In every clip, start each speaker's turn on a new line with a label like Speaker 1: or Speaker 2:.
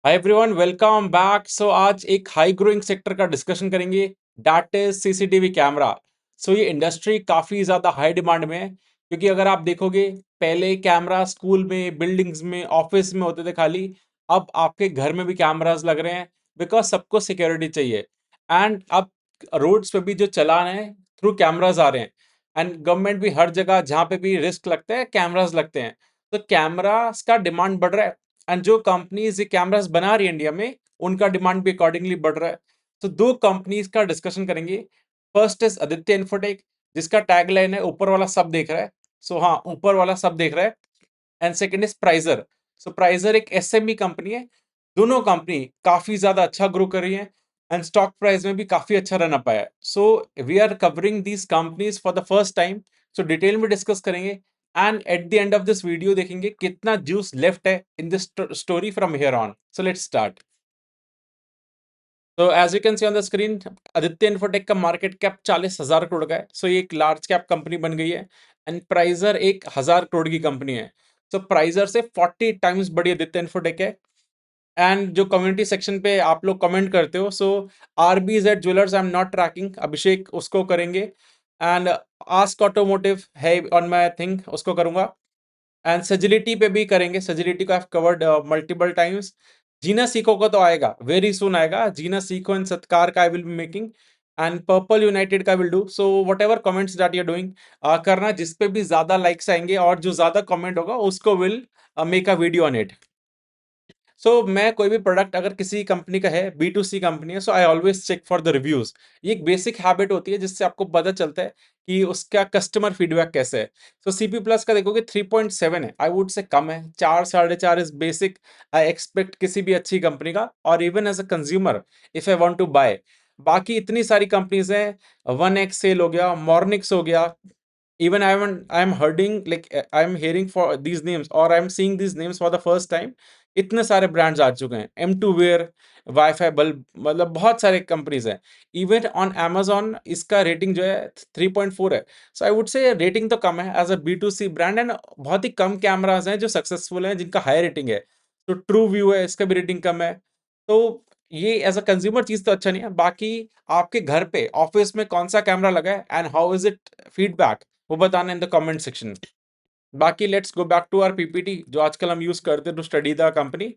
Speaker 1: हाय everyone, welcome back. So आज एक high growing sector का डिस्कशन करेंगे, that is CCTV camera. So ये इंडस्ट्री काफ़ी ज़्यादा हाई डिमांड में है, क्योंकि अगर आप देखोगे, पहले कैमरा स्कूल में, बिल्डिंग्स में, ऑफिस में होते थे खाली। अब आपके घर में भी कैमरास लग रहे हैं, बिकॉज सबको सिक्योरिटी चाहिए। एंड अब रोड्स पे भी जो चलान है, थ्रू कैमरास आ रहे हैं। एंड गवर्नमेंट भी हर जगह जहाँ पे भी रिस्क लगता है, कैमरास लगते हैं। तो कैमरास का डिमांड बढ़ रहा है। एंड जो कंपनीज ये कैमरास बना रही है इंडिया में, उनका डिमांड भी अकॉर्डिंगली बढ़ रहा है। तो दो कंपनीज का डिस्कशन करेंगे। फर्स्ट इज आदित्य इन्फोटेक, जिसका टैगलाइन है ऊपर वाला सब देख रहा है। सो हाँ, ऊपर वाला सब देख रहा है। And second is Prizor. So Prizor एक एसएमई कंपनी है। दोनों कंपनी काफी ज्यादा अच्छा ग्रो कर रही है, एंड स्टॉक प्राइस में भी काफी अच्छा रन अप आया। So we are covering these companies for the first time. So detail में डिस्कस करेंगे, and at the end of this video देखेंगे कितना जूस लेफ्ट है in this story from here on. So let's start. तो as you can see on the screen, Aditya Infotech का market cap 40,000 crore का है। सो ये एक लार्ज कैप कंपनी बन गई है। एंड प्राइजर 1,000 करोड़ की कंपनी है। सो प्राइजर से 40 टाइम्स बड़ी आदित्य इन्फोटेक है। एंड जो कम्युनिटी सेक्शन पे आप लोग कमेंट करते हो, so RBZ jewellers I am not tracking, Abhishek उसको करेंगे। एंड आस्क ऑटोमोटिव है ऑन माई थिंग, उसको करूंगा। एंड सजिलिटी पे भी करेंगे, सजिलिटी को I covered multiple times. Jeena Sikho को तो आएगा, वेरी सुन आएगा। जीना सीखो एंड सत्कार का I will be making. And Purple United का will do. So whatever comments that you're doing, करना। जिसपे भी ज्यादा लाइक्स आएंगे और जो ज्यादा कमेंट होगा, उसको will make a video on it. मैं कोई भी प्रोडक्ट अगर किसी कंपनी का है, B2C कंपनी है, so I always check for the reviews. ये एक बेसिक हैबिट होती है, जिससे आपको पता चलता है कि उसका कस्टमर फीडबैक कैसे है। CP प्लस का देखोगे 3.7 है, आई वुड से कम है। 4 साढ़े 4 इज बेसिक। आई एक्सपेक्ट किसी भी अच्छी कंपनी का, और even as a consumer if I want to buy. बाकी इतनी सारी कंपनीज हैं, 1X सेल हो गया, मॉर्निक्स हो गया। even I am hearing, like I am hearing for these names, or I am seeing these names for the first time। इतने सारे ब्रांड्स आ चुके हैं, M2 वेयर, वाईफाई बल्ब, मतलब बहुत सारे कंपनीज हैं। इवन ऑन Amazon इसका रेटिंग जो है 3.4 है। So I would say rating तो कम है as a B2C brand. And बहुत ही कम कैमराज हैं जो सक्सेसफुल हैं, जिनका हाई रेटिंग है। तो ट्रू व्यू है, इसका भी रेटिंग कम है। तो ये एज अ कंज्यूमर चीज तो अच्छा नहीं है। बाकी आपके घर पे, ऑफिस में कौन सा कैमरा लगा है, and how is it feedback, वो बताना इन द कमेंट सेक्शन। बाकी let's go back to our PPT, जो आजकल हम यूज करते हैं टू स्टडी द कंपनी।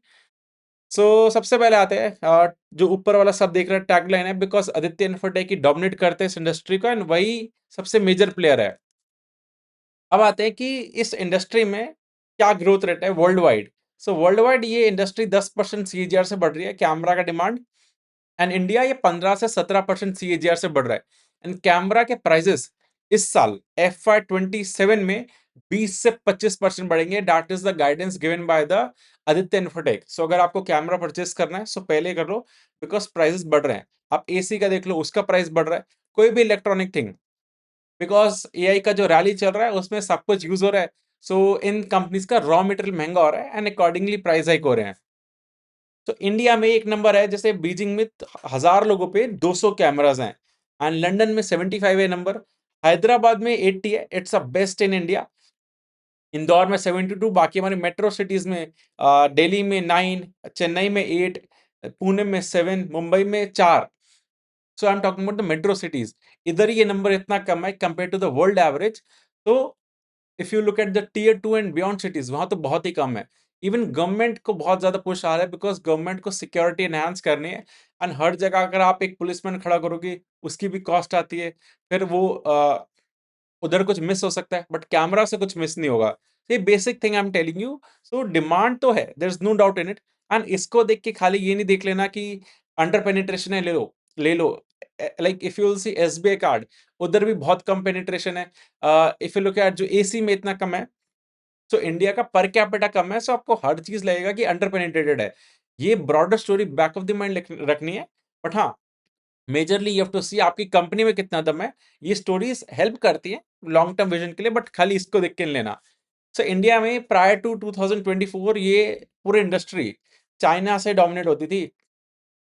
Speaker 1: सबसे पहले आते हैं, जो ऊपर वाला सब देख रहे हैं, टैगलाइन है because Aditya Infotech he dominate करते हैं इस इंडस्ट्री को, एंड वही सबसे मेजर प्लेयर है। अब आते हैं कि इस इंडस्ट्री में क्या ग्रोथ रेट है वर्ल्ड वाइड। वर्ल्ड वाइड ये इंडस्ट्री 10% CAGR से बढ़ रही है, कैमरा का डिमांड। एंड इंडिया ये 15 से 17% CAGR से बढ़ रहा है। एंड कैमरा के प्राइसेस इस साल FY27 में 20 से 25% बढ़ेंगे। That is the guidance given by the Aditya infotech. अगर आपको कैमरा परचेस करना है, पहले कर लो, बिकॉज प्राइसेस बढ़ रहे हैं। आप AC का देख लो, उसका प्राइस बढ़ रहा है। कोई भी इलेक्ट्रॉनिक थिंग, बिकॉज AI का जो रैली चल रहा है, उसमें सब कुछ यूज हो रहा है। इन कंपनीज का रॉ मटेरियल महंगा हो रहा है, एंड अकॉर्डिंगली प्राइस हाइक हो रहे हैं। इंडिया में एक नंबर है, जैसे बीजिंग में 1,000 लोगों पे 200 कैमरास हैं। एंड लंदन में 75 है नंबर। हैदराबाद में 80 है, it's a best in India. Indore में 72। बाकी हमारे मेट्रो सिटीज में, दिल्ली में 9, चेन्नई में 8, पुणे में 7, मुंबई में 4। I am talking about the metro cities. इधर ये नंबर इतना कम है compare to the world average. तो if you look at the Tier 2 and beyond cities, वहां तो बहुत ही कम है। इवन गवर्नमेंट को बहुत ज्यादा पुश आ रहा है, बिकॉज गवर्नमेंट को सिक्योरिटी एनहांस करनी है। एंड हर जगह अगर आप एक पुलिसमैन खड़ा करोगे, उसकी भी कॉस्ट आती है। फिर वो उधर कुछ मिस हो सकता है, बट कैमरा से कुछ मिस नहीं होगा। ये basic thing I am telling you. Demand तो है, there is no doubt in it. And इसको देख के खाली ये नहीं देख लेना कि अंडर पेनिट्रेशन है, ले लो, ले लो। Like if you will see SBI card, उधर भी बहुत कम पेनिट्रेशन है। इफ यू लुक एट जो AC में इतना कम है। इंडिया का पर कैपिटा कम है, आपको हर चीज लगेगा कि अंडर पेनिट्रेटेड है। ये broader story back of the mind रखनी है। बट हाँ, मेजरली यू हैव टू सी आपकी कंपनी में कितना दम है। ये स्टोरीज हेल्प करती हैं लॉन्ग टर्म विजन के लिए, बट खाली इसको देख के नहीं लेना। इंडिया में प्रायर टू 2024 ये पूरी इंडस्ट्री चाइना से डोमिनेट होती थी।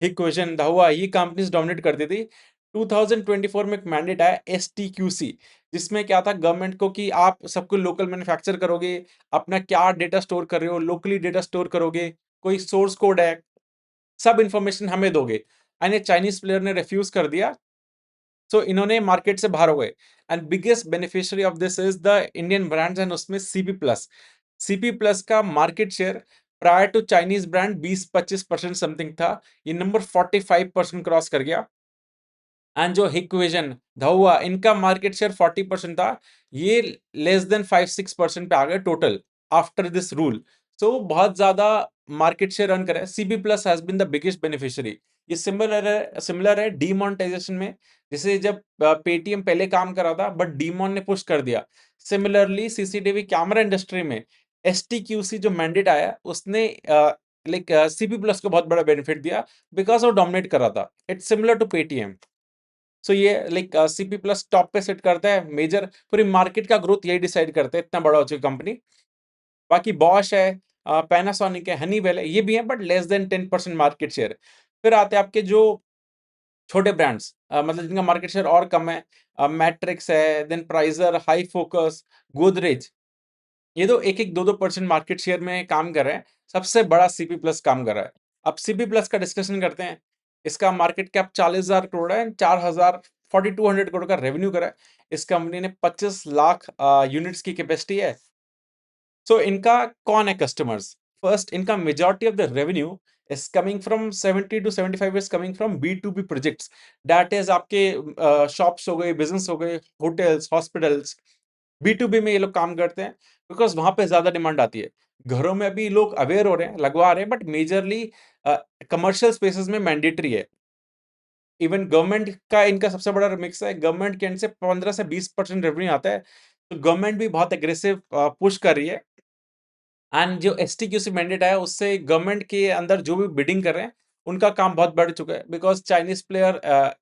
Speaker 1: हिक्विजन, दाहुआ, ये कंपनीज डोमिनेट करती थी। 2024 में एक मैंडेट आया STQC, जिसमें क्या था गवर्नमेंट को कि आप सबको लोकल मैन्युफैक्चर करोगे, अपना क्या डेटा स्टोर कर रहे हो, लोकली डेटा स्टोर करोगे, कोई सोर्स कोड है, सब इन्फॉर्मेशन हमें दोगे। एंड ये चाइनीज प्लेयर ने रिफ्यूज कर दिया, सो इन्होंने मार्केट से बाहर हो गए। And biggest beneficiary of this is the Indian brands, and उसमें सीपी प्लस। सीपी प्लस का market share prior to Chinese brand 20-25% something था, ये नंबर 45% क्रॉस कर गया। एंड जो हिकविजन, धुआ, इनका मार्केट शेयर 40% था, ये लेस देन 5-6% पे आ गए total after this rule. So बहुत ज्यादा मार्केट शेयर रन करे। CB plus has been the biggest beneficiary. ये सिमिलर है डीमोनेटाइजेशन में, जैसे जब पेटीएम पहले काम कर रहा था बट डीमोन ने पुश कर दिया। सिमिलरली सीसीटीवी कैमरा इंडस्ट्री में एसटीक्यूसी जो मैंडेट आया, उसने लाइक सीपी प्लस को बहुत बड़ा बेनिफिट दिया, बिकॉज वो डोमिनेट कर रहा था। It's similar to Paytm. So ये लाइक सीपी प्लस टॉप पे सेट करता है, मेजर पूरी मार्केट का ग्रोथ यही डिसाइड करते हैं, इतना बड़ा हो चुकी कंपनी। बाकी बॉश है, पैनासोनिक है, हनीवेल है, ये भी है but less than 10% market share. फिर आते हैं आपके जो छोटे ब्रांड्स, मतलब जिनका मार्केट शेयर और कम है, मैट्रिक्स है, देन प्राइजर, हाई फोकस, गोदरेज, ये तो 1-1, 2-2% मार्केट शेयर में काम कर रहे हैं। सबसे बड़ा सीपी प्लस काम कर रहा है। अब सीपी प्लस का डिस्कशन करते हैं। इसका मार्केट कैप 40,000 करोड़ है, 4200 करोड़ का रेवेन्यू करा है। इस कंपनी ने 25 लाख यूनिट्स की कैपेसिटी है। सो इनका कौन है कस्टमर्स? फर्स्ट, इनका majority of the revenue is coming from 70 to 75 is coming from B2B projects. That is आपके शॉप्स हो गए, बिजनेस हो गए, होटल्स, हॉस्पिटल्स, B2B में ये लोग काम करते हैं, बिकॉज वहां पे ज्यादा डिमांड आती है। घरों में अभी लोग अवेयर हो रहे हैं, लगवा रहे हैं, बट मेजरली कमर्शियल स्पेसेस में मैंडेटरी है। इवन गवर्नमेंट का इनका सबसे बड़ा मिक्स है, गवर्नमेंट के एंड से 15 से 20% रेवेन्यू आता है। तो गवर्नमेंट भी बहुत एग्रेसिव पुश कर रही है। एंड जो एसटीक्यूसी मैंडेट आया, उससे गवर्नमेंट के अंदर जो भी बिडिंग कर रहे हैं, उनका काम बहुत बढ़ चुका है, बिकॉज चाइनीज प्लेयर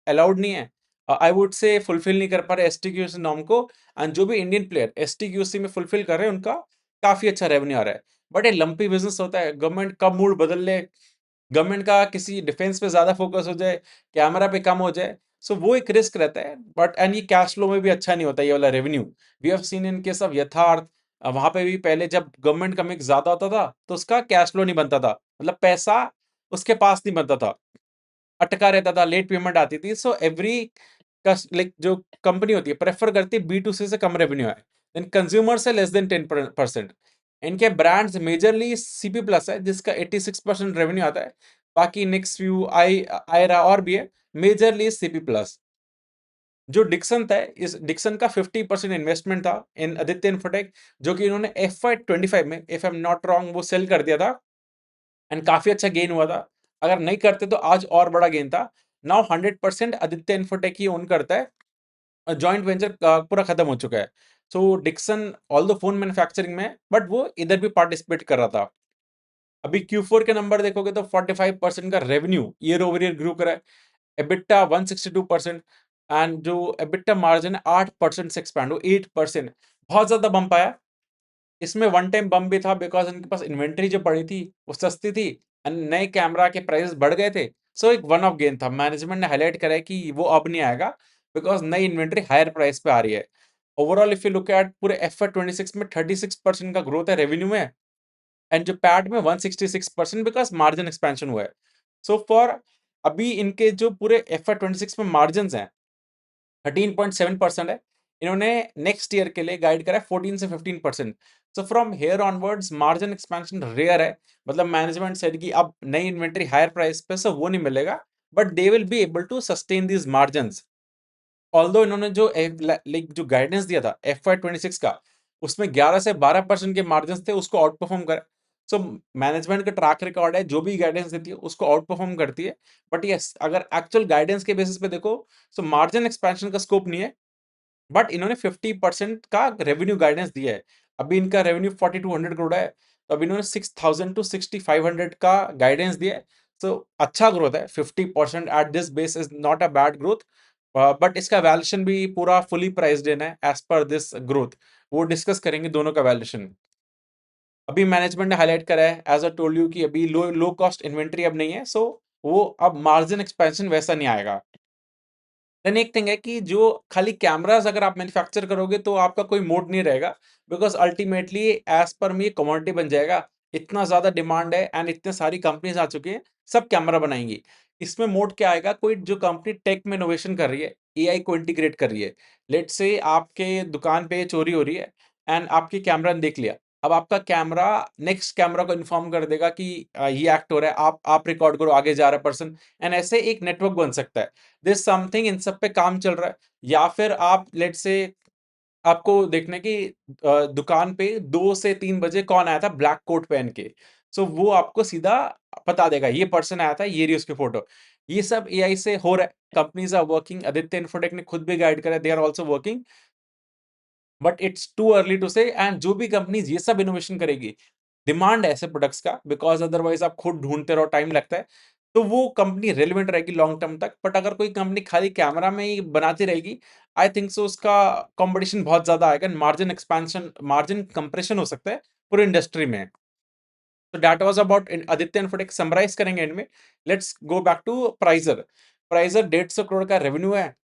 Speaker 1: अलाउड नहीं है, आई वुड से फुलफिल नहीं कर पा रहे एसटीक्यूसी नॉर्म को। एंड जो भी इंडियन प्लेयर एसटीक्यूसी में फुलफिल कर रहे हैं, उनका काफी अच्छा रेवेन्यू आ रहा है। बट ये लंपी बिजनेस होता है, गवर्नमेंट कब मूड बदल ले, गवर्नमेंट का किसी डिफेंस पे ज्यादा फोकस हो जाए, कैमरा पे कम हो जाए, सो वो एक रिस्क रहता है। बट एंड ये कैश फ्लो में भी अच्छा नहीं होता ये वाला revenue. We have seen in case of Yatharth, वहां पे भी पहले जब गवर्नमेंट का मिक्स ज्यादा होता था, तो उसका कैश फ्लो नहीं बनता था, मतलब पैसा उसके पास नहीं बनता था, अटका रहता था, लेट पेमेंट आती थी। सो एवरी लाइक जो कंपनी होती है प्रेफर करती है B2C से कम रेवेन्यू आए, देन कंज्यूमर से लेस देन 10%। इनके ब्रांड्स मेजरली सीपी प्लस है, जिसका 86% रेवेन्यू आता है। बाकी नेक्स्ट व्यू, आयरा और भी है, मेजरली सीपी प्लस। जो डिक्सन था, इस डिक्सन का 50% इन्वेस्टमेंट था इन आदित्य इन्फोटेक, जो कि इन्होंने FY 25 में, if I am not wrong, वो सेल कर दिया था। एंड काफी अच्छा गेन हुआ था। अगर नहीं करते तो आज और बड़ा गेन था। नाउ 100% आदित्य इन्फोटेक ही ओन करता है, जॉइंट वेंचर पूरा खत्म हो चुका है। So Dixon all the phone manufacturing में, बट वो इधर भी पार्टिसिपेट कर रहा था। अभी Q4 के नंबर देखोगे तो 45% का revenue year over year grow करा है। एबिटा 162%, एंड जो एबिटा मार्जिन है 8% से एक्सपैंड हो, 8%, बहुत ज्यादा बम्प आया। इसमें वन टाइम बम भी था, बिकॉज इनके पास इन्वेंट्री जो पड़ी थी वो सस्ती थी, एंड नए कैमरा के प्राइस बढ़ गए थे। सो एक वन ऑफ गेन था। मैनेजमेंट ने हाईलाइट करा है कि वो अब नहीं आएगा, बिकॉज नई इन्वेंट्री हायर प्राइस पे आ रही है। Overall if you look eight पूरे FY 26 में 36% का ग्रोथ है रेवेन्यू में, एंड जो पैट में 166%, बिकॉज मार्जिन एक्सपेंशन हुआ है। सो फॉर अभी इनके जो पूरे FY 26 में मार्जिन हैं 13.7% है। इन्होंने नेक्स्ट ईयर के लिए गाइड करा है 14 से 15%। So from here onwards margin expansion rare है, मतलब मैनेजमेंट सेड कि अब नई इन्वेंट्री हायर प्राइस पे, सो वो नहीं मिलेगा, but they will be able to sustain these margins. Although इन्होंने जो लाइक जो गाइडेंस दिया था FY 26 का, उसमें 11 से 12% के मार्जिन थे, उसको आउट परफॉर्म कर। सो मैनेजमेंट का ट्रैक रिकॉर्ड है, जो भी गाइडेंस देती है उसको आउट परफॉर्म करती है। बट यस, अगर एक्चुअल गाइडेंस के बेसिस पे देखो, सो मार्जिन एक्सपेंशन का स्कोप नहीं है, बट इन्होंने 50% का रेवेन्यू गाइडेंस दिया है। अभी इनका रेवेन्यू 4200 करोड़ है, तो अभी इन्होंने 6000 to 6500 का गाइडेंस दिया है। सो अच्छा ग्रोथ है, 50% at this base is not a bad growth. But इसका वैल्यूएशन भी पूरा फुली प्राइस्ड इन है एज पर दिस ग्रोथ। वो डिस्कस करेंगे दोनों का वैल्यूएशन। अभी मैनेजमेंट ने हाईलाइट करा है, एज अ टोल्ड यू, कि अभी लो लो कॉस्ट इन्वेंट्री अब नहीं है, सो वो अब मार्जिन एक्सपेंशन वैसा नहीं आएगा। देन एक थिंग है कि जो खाली कैमरास अगर आप मैन्युफैक्चर करोगे तो आपका कोई मोड नहीं रहेगा, because ultimately as per me commodity बन जाएगा। इतना ज़्यादा डिमांड है एंड इतने सारी कंपनीज़ आ चुकी हैं, सब कैमरा बनाएँगी। इसमें मोड क्या आएगा, कोई जो कंपनी टेक में इनोवेशन कर रही है, एआई को इंटीग्रेट कर रही है। लेट्स से आपके दुकान पे चोरी हो रही है एंड आपकी कैमरा ने देख लिया। अब आपका कैमरा नेक्स्ट कैमरा को इन्फॉर्म कर देगा कि ये एक्ट हो रहा है, आप रिकॉर्ड करो, आगे जा रहा है पर्सन एंड ऐसे एक नेटवर्क बन सकता है। दिस समथिंग इन सब पे काम चल रहा है या फिर आप लेट्स से आपको देखना है कि दुकान पे 2 से 3 बजे कौन आया था ब्लैक कोट पहन के। सो वो आपको सीधा बता देगा, ये पर्सन आया था, ये रही उसकी फ़ोटो। ये सब एआई से हो रहा है। Companies are working, Aditya Infotech ने खुद भी गाइड करा है, they are also working, but it's too early to say and जो भी कंपनीज़ ये सब इनोवेशन करेगी, डिमांड है ऐसे प्रोडक्ट्स का बिकॉज़ अदरवाइज़ आप खुद ढूँढते रहो, टाइम लगता है। तो वो कंपनी रेलेवेंट रहेगी लॉन्ग टर्म तक, बट अगर कोई कंपनी खाली कैमरा में ही बनाती रहेगी, आई थिंक सो उसका कॉम्पिटिशन बहुत ज़्यादा आएगा एंड मार्जिन कंप्रेशन हो सकता है पूरी इंडस्ट्री में। तो that was about in Aditya Infotech. Summarise करेंगे एंड में, let's go back to Prizor. Prizor 150 crore का रेवेन्यू है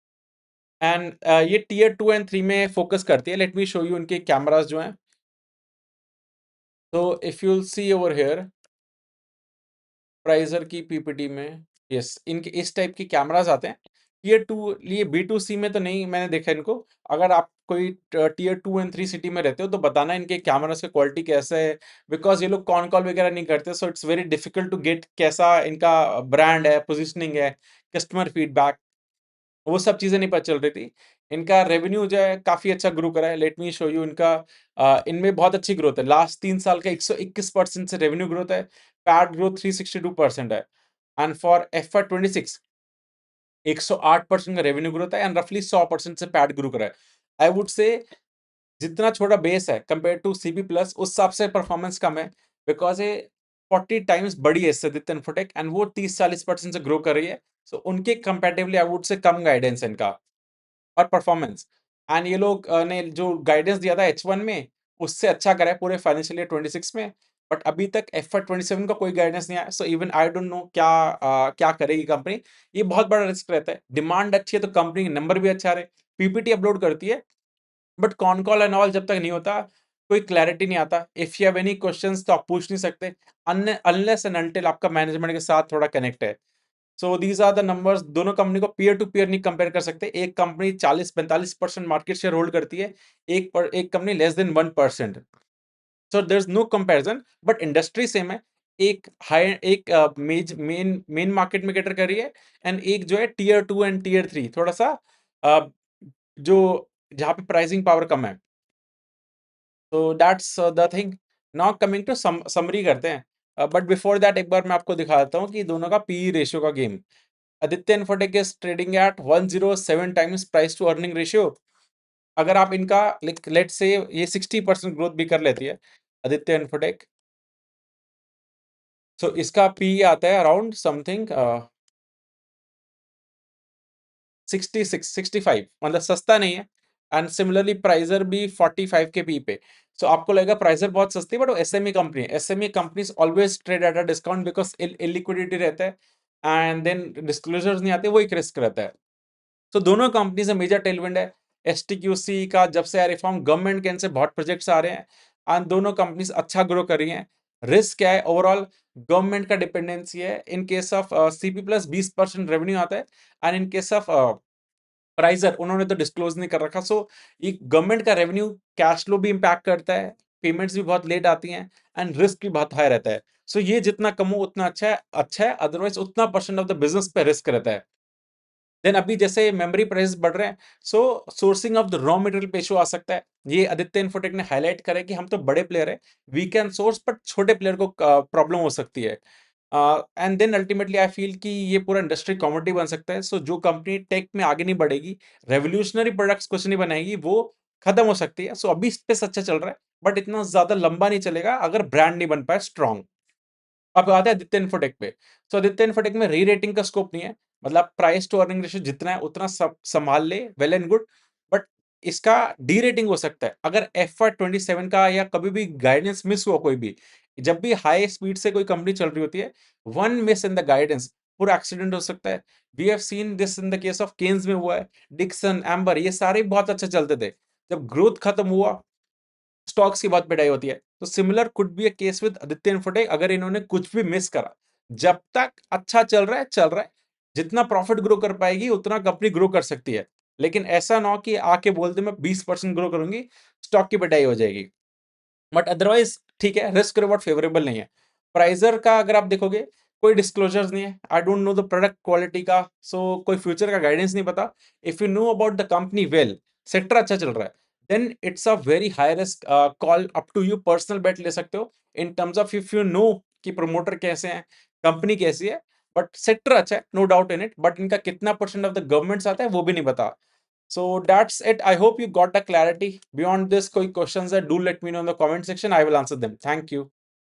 Speaker 1: एंड ये टियर 2 एंड 3 में फोकस करती है। लेट मी शो यू उनके कैमराज़ जो हैं। तो if you will see over here Prizor की पीपीटी में, यस, इनके इस टाइप के कैमराज़ आते हैं। टियर 2 ये बी2सी में तो नहीं मैंने देखा इनको। अगर आप कोई टियर 2 एंड 3 सिटी में रहते हो तो बताना इनके कैमराज़ का क्वालिटी कैसा है? बिकॉज़ ये लोग कॉन कॉल वगैरह नहीं करते, so it's very difficult to get कैसा इनका ब्रांड है, पोज़ीशनिंग है, कस्टमर फीडबैक, वो सब चीज़ें नहीं पता चल रही थी। इनका रेवेन्यू जो है काफ़ी अच्छा ग्रो करा है। लेट मी शो यू इनका इनमें बहुत अच्छी ग्रोथ है। लास्ट 3 साल का 121% से रेवेन्यू ग्रोथ है। पैट ग्रोथ 362% है एंड फॉर एफवाय 26 108% का रेवेन्यू ग्रोथ है एंड रफली 100% से पैट ग्रो करा है। आई वुड से जितना छोटा बेस है कंपेयर टू सीबी प्लस उस हिसाब से परफॉर्मेंस कम है बिकॉज़ ये 40 टाइम्स बड़ी है इससे आदित्य इन्फोटेक एंड वो 30-40% से ग्रो कर रही है। सो उनके comparatively I would say come guidance है इनका और परफॉर्मेंस एंड ये लोग ने जो गाइडेंस दिया था H1 में, उससे अच्छा करा है पूरे फाइनेंशियल ईयर 26 में, बट अभी तक एफवाय 27 का कोई गाइडेंस नहीं आया। So even I don't no क्या करेगी कंपनी। ये बहुत बड़ा रिस्क रहता है। डिमांड अच्छी है तो कंपनी के नंबर भी अच्छा आ रहे, पीपीटी अपलोड करती है, but con call and all जब तक नहीं होता, कोई क्लैरिटी नहीं आता। If you have any questions तो आप पूछ नहीं सकते अनलेस एंड अनटिल आपका मैनेजमेंट के साथ थोड़ा कनेक्ट है। सो दीज़ आर द नंबर्स। दोनों कंपनी को पीयर टू पीयर नहीं कंपेयर कर सकते। एक कंपनी 40-45% मार्केट शेयर होल्ड करती है, एक company less than 1%। So there is no comparison, but industry same है। एक मेन मार्केट में कैटर कर रही है एंड एक जो है टियर 2 एंड टियर 3 थोड़ा-सा अ, जो जहाँ पे प्राइसिंग पावर कम है। तो that's the thing. Now coming to summary करते हैं। बट बिफोर दैट एक बार मैं आपको दिखा देता हूँ कि दोनों का पीई रेशियो का गेम। Aditya Infotech is trading at 107 times price to earning ratio. अगर आप इनका लेट्स से ये 60% ग्रोथ भी कर लेती है आदित्य इन्फोटेक, सो इसका पी आता है अराउंड समथिंग 66 65, मतलब सस्ता नहीं है एंड सिमिलरली प्राइजर भी 45 के पी पे। सो आपको लगेगा प्राइजर बहुत सस्ती है, बट वो एसएमई कंपनी है। SME companies always trade at a discount because illiquidity रहता है एंड देन डिस्क्लोजर्स नहीं आते, वो एक रिस्क रहता है। तो दोनों कंपनीज में मेजर टेलविंड है। एसटीक्यूसी का जब से रिफॉर्म गवर्नमेंट के एंड से बहुत प्रोजेक्ट्स आ रहे हैं एंड दोनों कंपनीज अच्छा ग्रो कर रही हैं। रिस्क क्या है ओवरऑल, गवर्नमेंट का डिपेंडेंसी है। इन case of CP plus 20% revenue आता है एंड इन केस ऑफ प्राइज़र उन्होंने तो डिस्क्लोज़ नहीं कर रखा। सो ये गवर्नमेंट का रेवेन्यू कैश फ्लो भी इम्पैक्ट करता है, पेमेंट्स भी बहुत लेट आती हैं एंड रिस्क भी बहुत हाई रहता है। सो ये जितना कम हो उतना अच्छा है, अदरवाइज़ उतना परसेंट ऑफ द बिज़नेस पे रिस्क रहता है। देन अभी जैसे मेमोरी प्राइसेस बढ़ रहे हैं, so sourcing of the raw material पे इश्यू आ सकता है। ये आदित्य इन्फोटेक ने हाइलाइट करा है कि हम तो बड़े प्लेयर हैं, वी कैन सोर्स, बट छोटे प्लेयर को प्रॉब्लम हो सकती है। And then ultimately I feel कि ये पूरा इंडस्ट्री कमोडिटी बन सकता है। सो जो कंपनी टेक में आगे नहीं बढ़ेगी, रेवोल्यूशनरी प्रोडक्ट्स कुछ नहीं बनाएगी, वो खत्म हो सकती है। सो अभी स्पेस अच्छा चल रहा है, बट इतना ज़्यादा लंबा नहीं चलेगा अगर ब्रांड नहीं बन पाए स्ट्रॉन्ग। अब आते हैं आदित्य इन्फोटेक पे। सो आदित्य इन्फोटेक में री-रेटिंग का स्कोप नहीं है। मतलब प्राइस टू अर्निंग रेशियो जितना है उतना सब संभाल ले, वेल एंड गुड, बट इसका डी-रेटिंग हो सकता है। अगर एफवाय 27 का या कभी भी गाइडेंस मिस हुआ कोई भी, जब भी हाई स्पीड से कोई कंपनी चल रही होती है, one miss in the guidance, पूरा एक्सीडेंट हो सकता है। We have seen this in the case of Kaynes में हुआ है, डिक्सन, एम्बर, ये सारे बहुत अच्छे चलते थे। जब ग्रोथ खत्म हुआ, स्टॉक्स की बहुत पिटाई होती है। तो similar could be a case with Aditya infotech. अगर इन्होंने कुछ भी मिस करा, जब तक अच्छा चल रहा है चल रहा है, जितना प्रॉफिट ग्रो कर पाएगी उतना कंपनी ग्रो कर सकती है। लेकिन ऐसा ना हो कि आके बोलते मैं 20% ग्रो करूंगी, स्टॉक की पिटाई हो जाएगी। बट अदरवाइज ठीक है, रिस्क रिवॉर्ड फेवरेबल नहीं है। प्राइजर का अगर आप देखोगे, कोई डिस्क्लोजर्स नहीं है, I don't know the product quality का, सो कोई फ्यूचर का गाइडेंस नहीं पता। If you know about the company well, sector अच्छा चल रहा है, then it's a very high risk call, up to you, personal bet ले सकते हो in terms of if you know कि प्रमोटर कैसे हैं, कंपनी कैसी है। बट सेक्टर अच्छा है, no doubt in it, but इनका कितना परसेंट ऑफ द गवर्नमेंट्स आता है वो भी नहीं पता। So that's it. I hope you got the clarity. Beyond this, koi questions, do let me know in the comment section. I will answer them. Thank you.